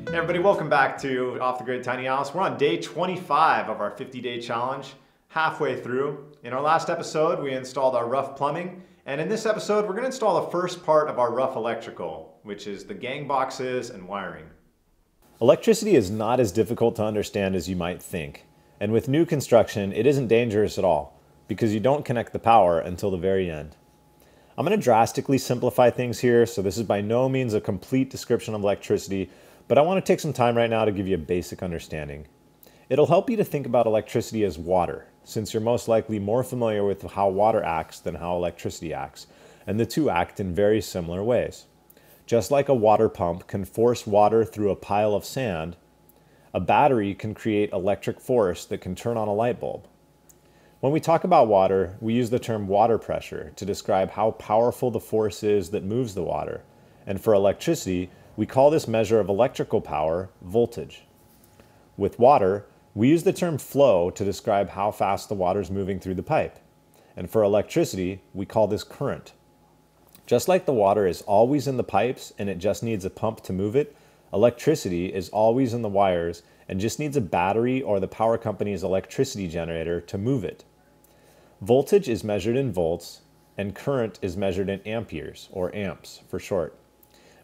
Hey everybody, welcome back to Off the Grid Tiny House. We're on day 25 of our 50-day challenge, halfway through. In our last episode, we installed our rough plumbing, and in this episode, we're going to install the first part of our rough electrical, which is the gang boxes and wiring. Electricity is not as difficult to understand as you might think, and with new construction, it isn't dangerous at all, because you don't connect the power until the very end. I'm going to drastically simplify things here, so this is by no means a complete description of electricity, but I want to take some time right now to give you a basic understanding. It'll help you to think about electricity as water, since you're most likely more familiar with how water acts than how electricity acts, and the two act in very similar ways. Just like a water pump can force water through a pile of sand, a battery can create electric force that can turn on a light bulb. When we talk about water, we use the term water pressure to describe how powerful the force is that moves the water, and for electricity, we call this measure of electrical power voltage. With water, we use the term flow to describe how fast the water is moving through the pipe. And for electricity, we call this current. Just like the water is always in the pipes and it just needs a pump to move it, electricity is always in the wires and just needs a battery or the power company's electricity generator to move it. Voltage is measured in volts and current is measured in amperes, or amps for short.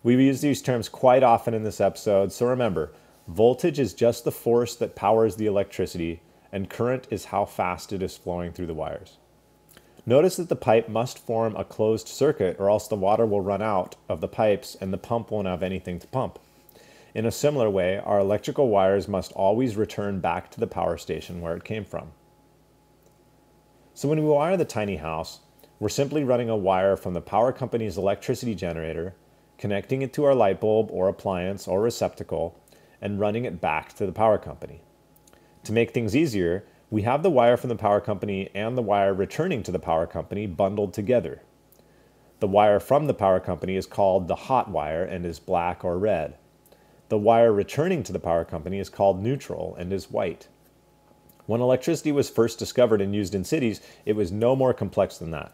We use these terms quite often in this episode, so remember, voltage is just the force that powers the electricity, and current is how fast it is flowing through the wires. Notice that the pipe must form a closed circuit or else the water will run out of the pipes and the pump won't have anything to pump. In a similar way, our electrical wires must always return back to the power station where it came from. So when we wire the tiny house, we're simply running a wire from the power company's electricity generator, connecting it to our light bulb or appliance or receptacle, and running it back to the power company. To make things easier, we have the wire from the power company and the wire returning to the power company bundled together. The wire from the power company is called the hot wire and is black or red. The wire returning to the power company is called neutral and is white. When electricity was first discovered and used in cities, it was no more complex than that.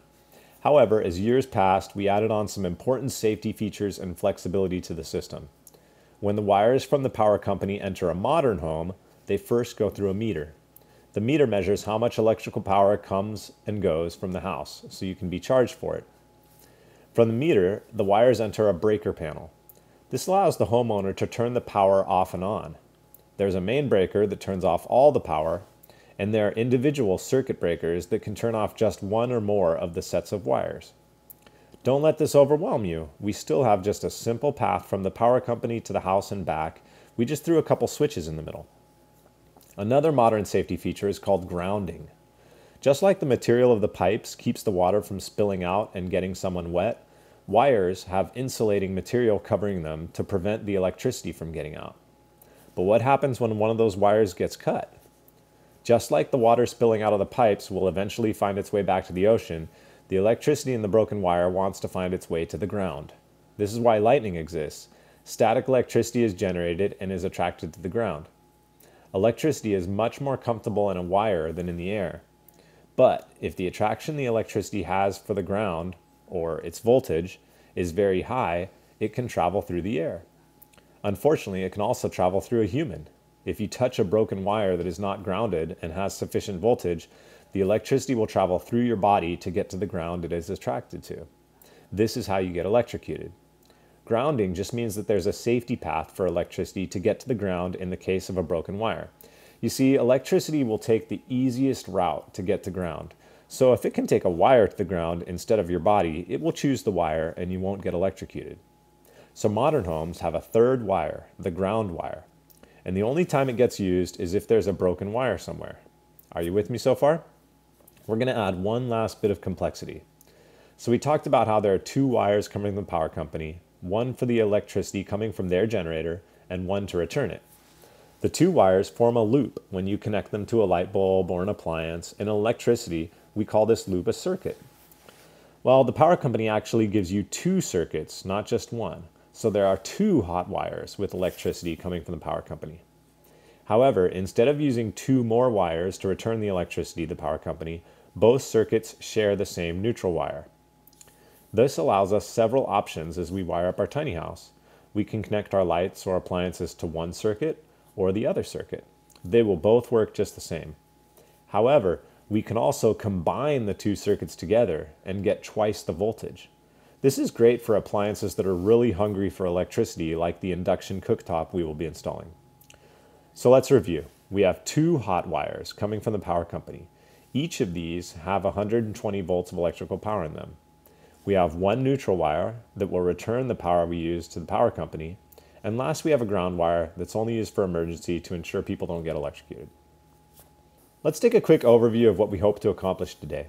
However, as years passed, we added on some important safety features and flexibility to the system. When the wires from the power company enter a modern home, they first go through a meter. The meter measures how much electrical power comes and goes from the house, so you can be charged for it. From the meter, the wires enter a breaker panel. This allows the homeowner to turn the power off and on. There's a main breaker that turns off all the power, and there are individual circuit breakers that can turn off just one or more of the sets of wires. Don't let this overwhelm you. We still have just a simple path from the power company to the house and back. We just threw a couple switches in the middle. Another modern safety feature is called grounding. Just like the material of the pipes keeps the water from spilling out and getting someone wet, wires have insulating material covering them to prevent the electricity from getting out. But what happens when one of those wires gets cut? Just like the water spilling out of the pipes will eventually find its way back to the ocean, the electricity in the broken wire wants to find its way to the ground. This is why lightning exists. Static electricity is generated and is attracted to the ground. Electricity is much more comfortable in a wire than in the air. But if the attraction the electricity has for the ground, or its voltage, is very high, it can travel through the air. Unfortunately, it can also travel through a human. If you touch a broken wire that is not grounded and has sufficient voltage, the electricity will travel through your body to get to the ground it is attracted to. This is how you get electrocuted. Grounding just means that there's a safety path for electricity to get to the ground in the case of a broken wire. You see, electricity will take the easiest route to get to ground. So if it can take a wire to the ground instead of your body, it will choose the wire and you won't get electrocuted. So modern homes have a third wire, the ground wire. And the only time it gets used is if there's a broken wire somewhere. Are you with me so far? We're going to add one last bit of complexity. So we talked about how there are two wires coming from the power company, one for the electricity coming from their generator and one to return it. The two wires form a loop when you connect them to a light bulb or an appliance. In electricity, we call this loop a circuit. Well, the power company actually gives you two circuits, not just one. So there are two hot wires with electricity coming from the power company. However, instead of using two more wires to return the electricity to the power company, both circuits share the same neutral wire. This allows us several options as we wire up our tiny house. we can connect our lights or appliances to one circuit or the other circuit. They will both work just the same. However, we can also combine the two circuits together and get twice the voltage. This is great for appliances that are really hungry for electricity, like the induction cooktop we will be installing. So let's review. We have two hot wires coming from the power company. Each of these have 120 volts of electrical power in them. We have one neutral wire that will return the power we use to the power company. And last, we have a ground wire that's only used for emergency to ensure people don't get electrocuted. Let's take a quick overview of what we hope to accomplish today.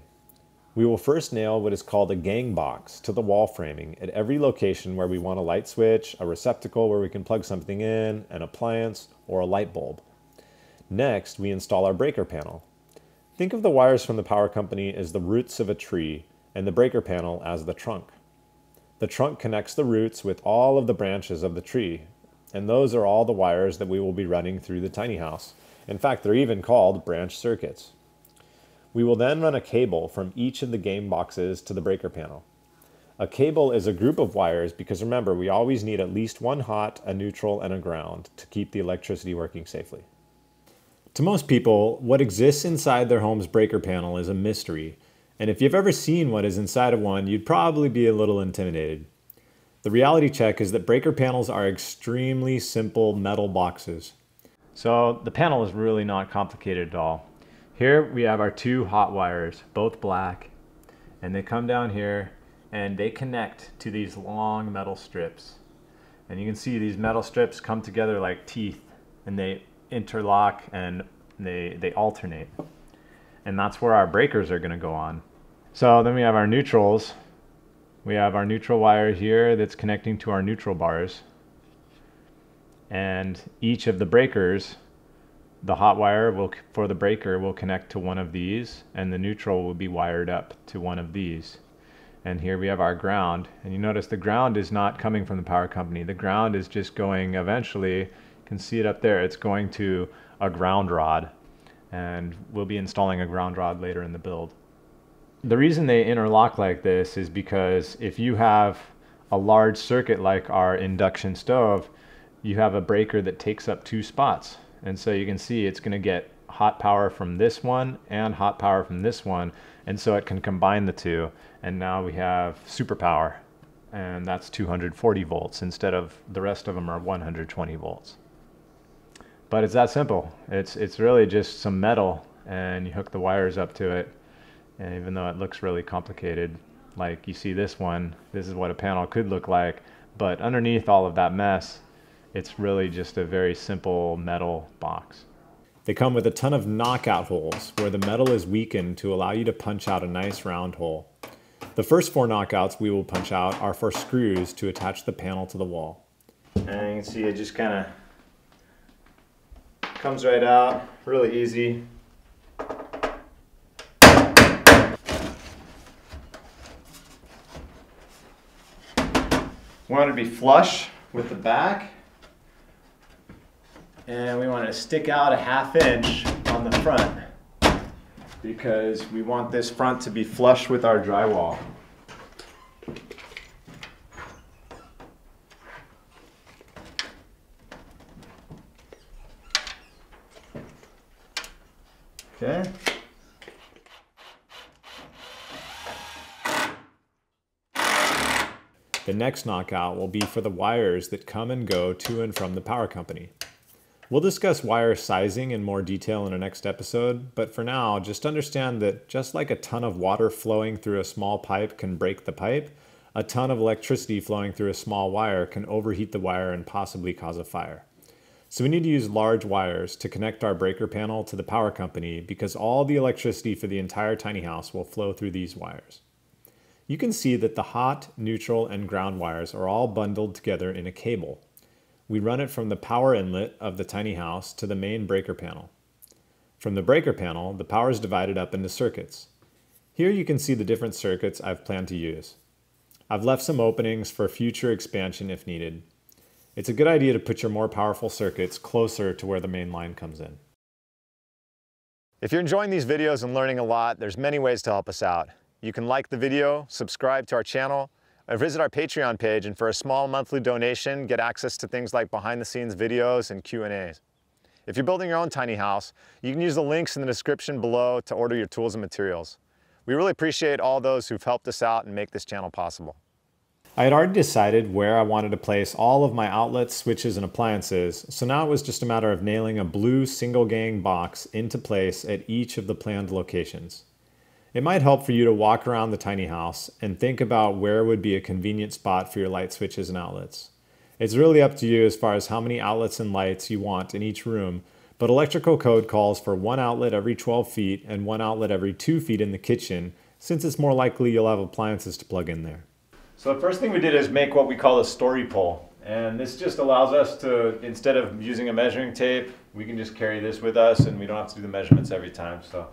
We will first nail what is called a gang box to the wall framing at every location where we want a light switch, a receptacle where we can plug something in, an appliance, or a light bulb. Next, we install our breaker panel. Think of the wires from the power company as the roots of a tree and the breaker panel as the trunk. The trunk connects the roots with all of the branches of the tree, and those are all the wires that we will be running through the tiny house. In fact, they're even called branch circuits. We will then run a cable from each of the game boxes to the breaker panel. A cable is a group of wires because remember, we always need at least one hot, a neutral, and a ground to keep the electricity working safely. To most people, what exists inside their home's breaker panel is a mystery, and if you've ever seen what is inside of one, you'd probably be a little intimidated. The reality check is that breaker panels are extremely simple metal boxes. So the panel is really not complicated at all. Here we have our two hot wires, both black, and they come down here and they connect to these long metal strips. And you can see these metal strips come together like teeth, and they interlock and they alternate. And that's where our breakers are going to go on. So then we have our neutrals. We have our neutral wire here that's connecting to our neutral bars. And each of the breakers, the hot wire for the breaker will connect to one of these, and the neutral will be wired up to one of these. And here we have our ground, and you notice the ground is not coming from the power company. The ground is just going eventually, you can see it up there, it's going to a ground rod, and we'll be installing a ground rod later in the build. The reason they interlock like this is because if you have a large circuit like our induction stove, you have a breaker that takes up two spots. And so you can see it's going to get hot power from this one and hot power from this one. And so it can combine the two. And now we have superpower. And that's 240 volts instead of the rest of them are 120 volts. But it's that simple. It's really just some metal and you hook the wires up to it. And even though it looks really complicated, like you see this one, this is what a panel could look like. But underneath all of that mess, it's really just a very simple metal box. They come with a ton of knockout holes where the metal is weakened to allow you to punch out a nice round hole. The first 4 knockouts we will punch out are for screws to attach the panel to the wall. And you can see it just kind of comes right out, really easy. We want it to be flush with the back. And we want it to stick out a ½ inch on the front because we want this front to be flush with our drywall. Okay. The next knockout will be for the wires that come and go to and from the power company. We'll discuss wire sizing in more detail in our next episode, but for now, just understand that just like a ton of water flowing through a small pipe can break the pipe, a ton of electricity flowing through a small wire can overheat the wire and possibly cause a fire. So we need to use large wires to connect our breaker panel to the power company because all the electricity for the entire tiny house will flow through these wires. You can see that the hot, neutral, and ground wires are all bundled together in a cable. We run it from the power inlet of the tiny house to the main breaker panel. From the breaker panel, the power is divided up into circuits. Here you can see the different circuits I've planned to use. I've left some openings for future expansion if needed. It's a good idea to put your more powerful circuits closer to where the main line comes in. If you're enjoying these videos and learning a lot, there's many ways to help us out. You can like the video, subscribe to our channel, Visit our Patreon page, and for a small monthly donation, get access to things like behind-the-scenes videos and Q&As. If you're building your own tiny house, you can use the links in the description below to order your tools and materials. We really appreciate all those who've helped us out and make this channel possible. I had already decided where I wanted to place all of my outlets, switches, and appliances, so now it was just a matter of nailing a blue single gang box into place at each of the planned locations. It might help for you to walk around the tiny house and think about where would be a convenient spot for your light switches and outlets. It's really up to you as far as how many outlets and lights you want in each room, but electrical code calls for one outlet every 12 feet and one outlet every 2 feet in the kitchen, since it's more likely you'll have appliances to plug in there. So the first thing we did is make what we call a story pole. And this just allows us to, instead of using a measuring tape, we can just carry this with us and we don't have to do the measurements every time. So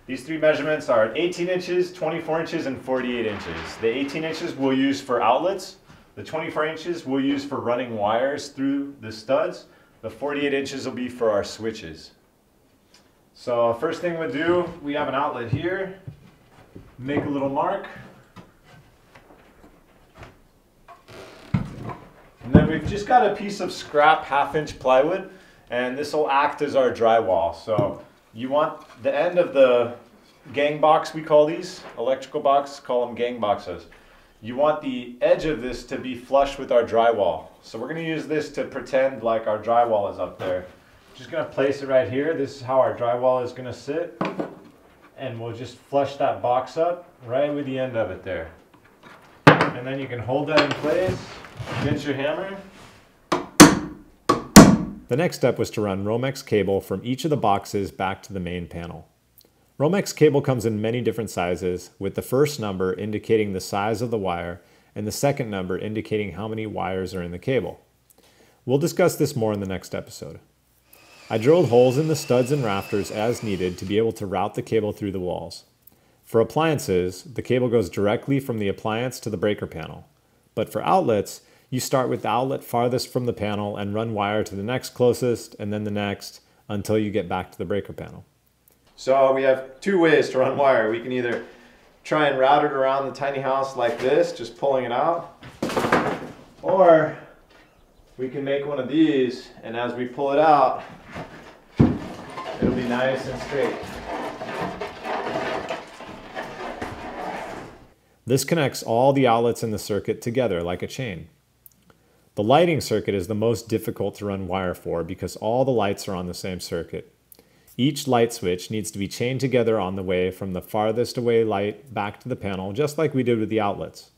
these three measurements are 18 inches, 24 inches, and 48 inches. The 18 inches we'll use for outlets. The 24 inches we'll use for running wires through the studs. The 48 inches will be for our switches. So first thing we'll do, we have an outlet here. Make a little mark. And then we've just got a piece of scrap 1/2-inch plywood, and this will act as our drywall. So you want the end of the gang box, we call these, electrical box, call them gang boxes. You want the edge of this to be flush with our drywall. So we're going to use this to pretend like our drywall is up there. Just going to place it right here. This is how our drywall is going to sit. And we'll just flush that box up right with the end of it there. And then you can hold that in place against your hammer. The next step was to run Romex cable from each of the boxes back to the main panel. Romex cable comes in many different sizes, with the first number indicating the size of the wire and the second number indicating how many wires are in the cable. We'll discuss this more in the next episode. I drilled holes in the studs and rafters as needed to be able to route the cable through the walls. For appliances, the cable goes directly from the appliance to the breaker panel. But for outlets, you start with the outlet farthest from the panel and run wire to the next closest and then the next until you get back to the breaker panel. So we have two ways to run wire. We can either try and route it around the tiny house like this, just pulling it out, or we can make one of these, and as we pull it out, it'll be nice and straight. This connects all the outlets in the circuit together like a chain. The lighting circuit is the most difficult to run wire for because all the lights are on the same circuit. Each light switch needs to be chained together on the way from the farthest away light back to the panel, just like we did with the outlets.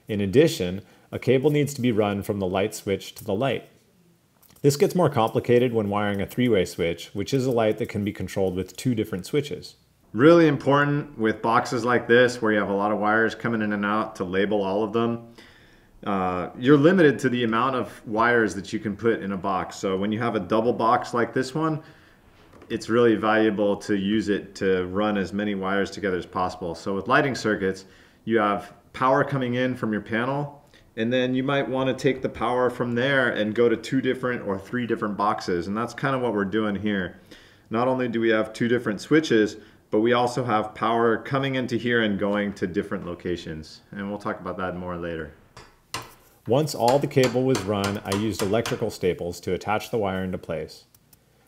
In addition, a cable needs to be run from the light switch to the light. This gets more complicated when wiring a three-way switch, which is a light that can be controlled with two different switches. Really important with boxes like this where you have a lot of wires coming in and out to label all of them. You're limited to the amount of wires that you can put in a box. So when you have a double box like this one, it's really valuable to use it to run as many wires together as possible. So with lighting circuits, you have power coming in from your panel, and then you might want to take the power from there and go to 2 different or 3 different boxes. And that's kind of what we're doing here. Not only do we have 2 different switches, but we also have power coming into here and going to different locations. And we'll talk about that more later. Once all the cable was run, I used electrical staples to attach the wire into place.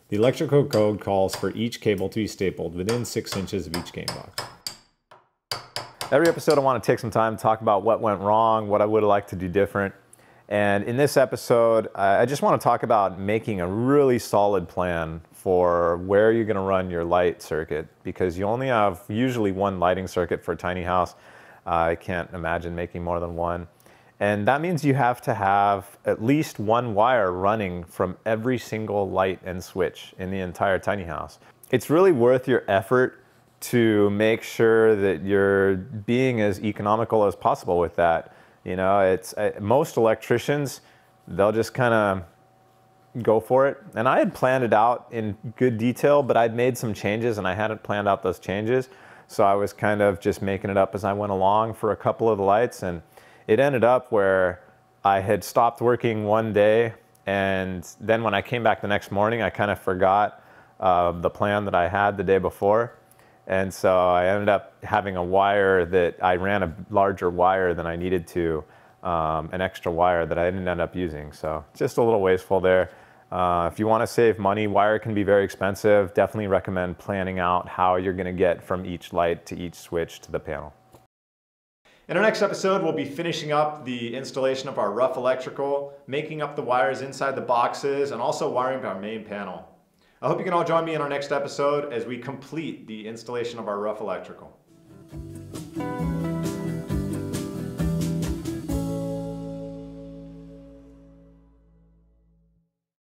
The electrical code calls for each cable to be stapled within 6 inches of each gang box. Every episode I want to take some time to talk about what went wrong, what I would have liked to do different. And in this episode, I just want to talk about making a really solid plan for where you're going to run your light circuit, because you only have usually one lighting circuit for a tiny house. I can't imagine making more than one. And that means you have to have at least one wire running from every single light and switch in the entire tiny house. It's really worth your effort to make sure that you're being as economical as possible with that. You know, most electricians, they'll just kind of go for it. And I had planned it out in good detail, but I'd made some changes and I hadn't planned out those changes. So I was kind of just making it up as I went along for a couple of the lights, and it ended up where I had stopped working one day, and then when I came back the next morning, I kind of forgot the plan that I had the day before. And so I ended up having a wire that I ran a larger wire than I needed to an extra wire that I didn't end up using. So just a little wasteful there. If you want to save money, wire can be very expensive. Definitely recommend planning out how you're going to get from each light to each switch to the panel. In our next episode, we'll be finishing up the installation of our rough electrical, making up the wires inside the boxes, and also wiring our main panel. I hope you can all join me in our next episode as we complete the installation of our rough electrical.